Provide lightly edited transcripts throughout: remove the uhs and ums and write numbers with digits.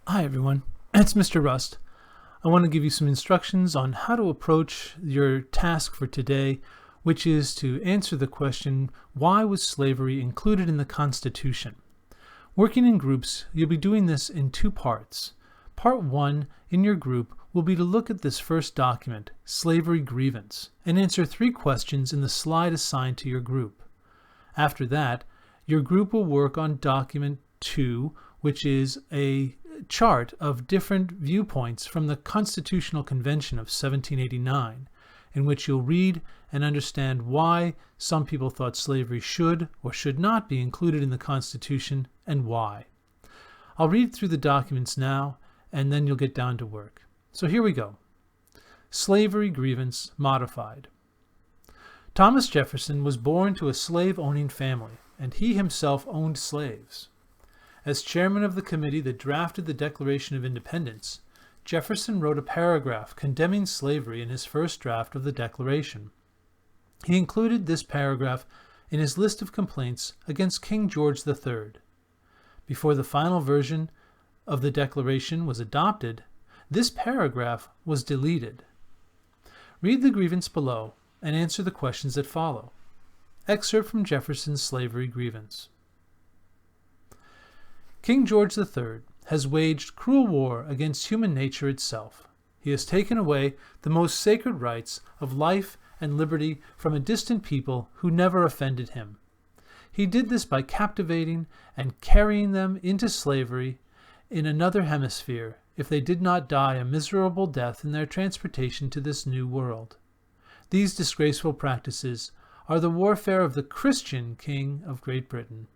Hi everyone, it's Mr. Rust. I want to give you some instructions on how to approach your task for today, which is to answer the question, why was slavery included in the Constitution? Working in groups, you'll be doing this in two parts. Part 1 in your group will be to look at this first document, Slavery Grievance, and answer 3 questions in the slide assigned to your group. After that, your group will work on document 2, which is a chart of different viewpoints from the Constitutional Convention of 1789, in which you'll read and understand why some people thought slavery should or should not be included in the Constitution and why. I'll read through the documents now, and then you'll get down to work. So here we go. Slavery Grievance Modified. Thomas Jefferson was born to a slave-owning family, and he himself owned slaves. As chairman of the committee that drafted the Declaration of Independence, Jefferson wrote a paragraph condemning slavery in his first draft of the Declaration. He included this paragraph in his list of complaints against King George III. Before the final version of the Declaration was adopted, this paragraph was deleted. Read the grievance below and answer the questions that follow. Excerpt from Jefferson's Slavery Grievance. King George III has waged cruel war against human nature itself. He has taken away the most sacred rights of life and liberty from a distant people who never offended him. He did this by captivating and carrying them into slavery in another hemisphere if they did not die a miserable death in their transportation to this new world. These disgraceful practices are the warfare of the Christian King of Great Britain.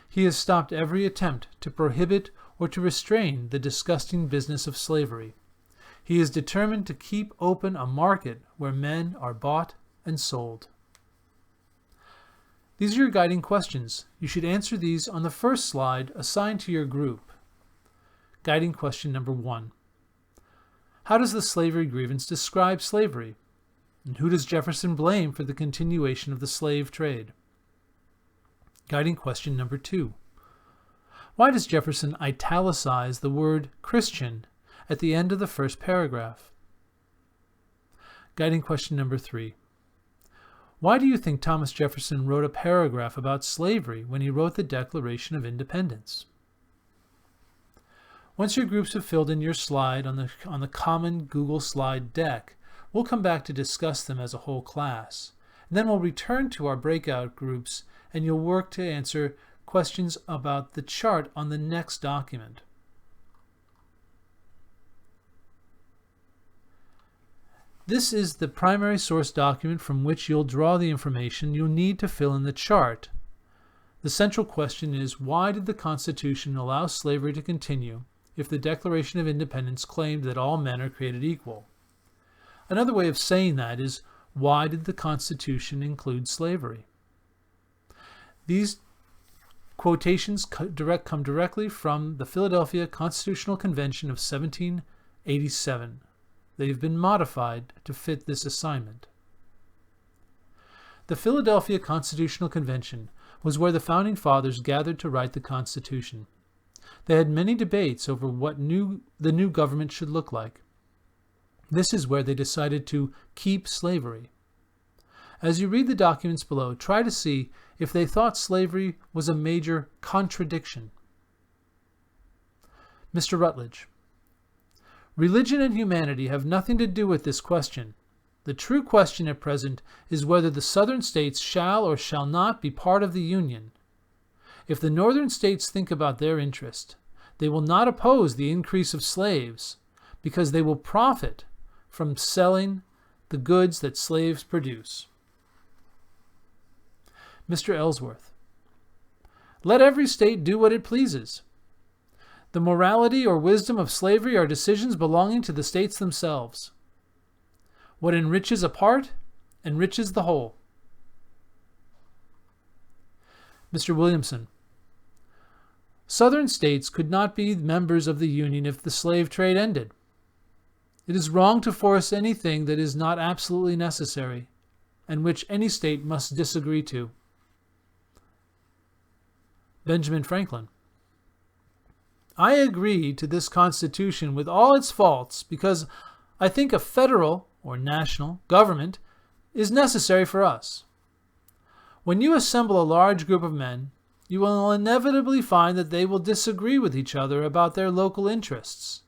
He has stopped every attempt to prohibit or to restrain the disgusting business of slavery. He is determined to keep open a market where men are bought and sold. These are your guiding questions. You should answer these on the first slide assigned to your group. Guiding question number 1. How does the slavery grievance describe slavery? And who does Jefferson blame for the continuation of the slave trade? Guiding question number 2. Why does Jefferson italicize the word Christian at the end of the first paragraph? Guiding question number 3. Why do you think Thomas Jefferson wrote a paragraph about slavery when he wrote the Declaration of Independence? Once your groups have filled in your slide on the common Google slide deck, we'll come back to discuss them as a whole class. And then we'll return to our breakout groups and you'll work to answer questions about the chart on the next document. This is the primary source document from which you'll draw the information you'll need to fill in the chart. The central question is, why did the Constitution allow slavery to continue if the Declaration of Independence claimed that all men are created equal? Another way of saying that is, why did the Constitution include slavery? These quotations come directly from the Philadelphia Constitutional Convention of 1787. They've been modified to fit this assignment. The Philadelphia Constitutional Convention was where the Founding Fathers gathered to write the Constitution. They had many debates over what the new government should look like. This is where they decided to keep slavery. As you read the documents below, try to see if they thought slavery was a major contradiction. Mr. Rutledge. Religion and humanity have nothing to do with this question. The true question at present is whether the Southern states shall or shall not be part of the Union. If the Northern states think about their interest, they will not oppose the increase of slaves because they will profit from selling the goods that slaves produce. Mr. Ellsworth. Let every state do what it pleases. The morality or wisdom of slavery are decisions belonging to the states themselves. What enriches a part enriches the whole. Mr. Williamson. Southern states could not be members of the Union if the slave trade ended. It is wrong to force anything that is not absolutely necessary, and which any state must disagree to. Benjamin Franklin. I agree to this Constitution with all its faults because I think a federal or national government is necessary for us. When you assemble a large group of men, you will inevitably find that they will disagree with each other about their local interests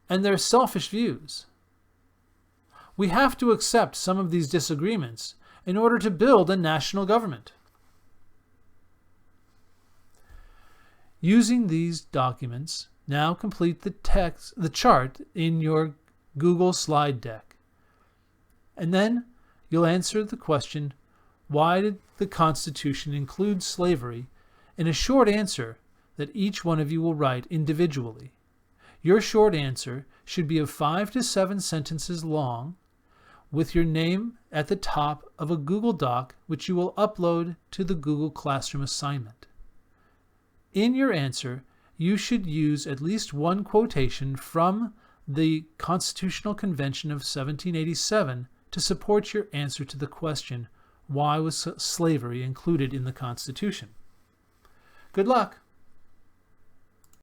and their selfish views. We have to accept some of these disagreements in order to build a national government. Using these documents, now complete the chart in your Google slide deck. And then you'll answer the question, why did the Constitution include slavery, in a short answer that each one of you will write individually. Your short answer should be of 5 to 7 sentences long, with your name at the top of a Google Doc, which you will upload to the Google Classroom assignment. In your answer, you should use at least one quotation from the Constitutional Convention of 1787 to support your answer to the question, why was slavery included in the Constitution? Good luck!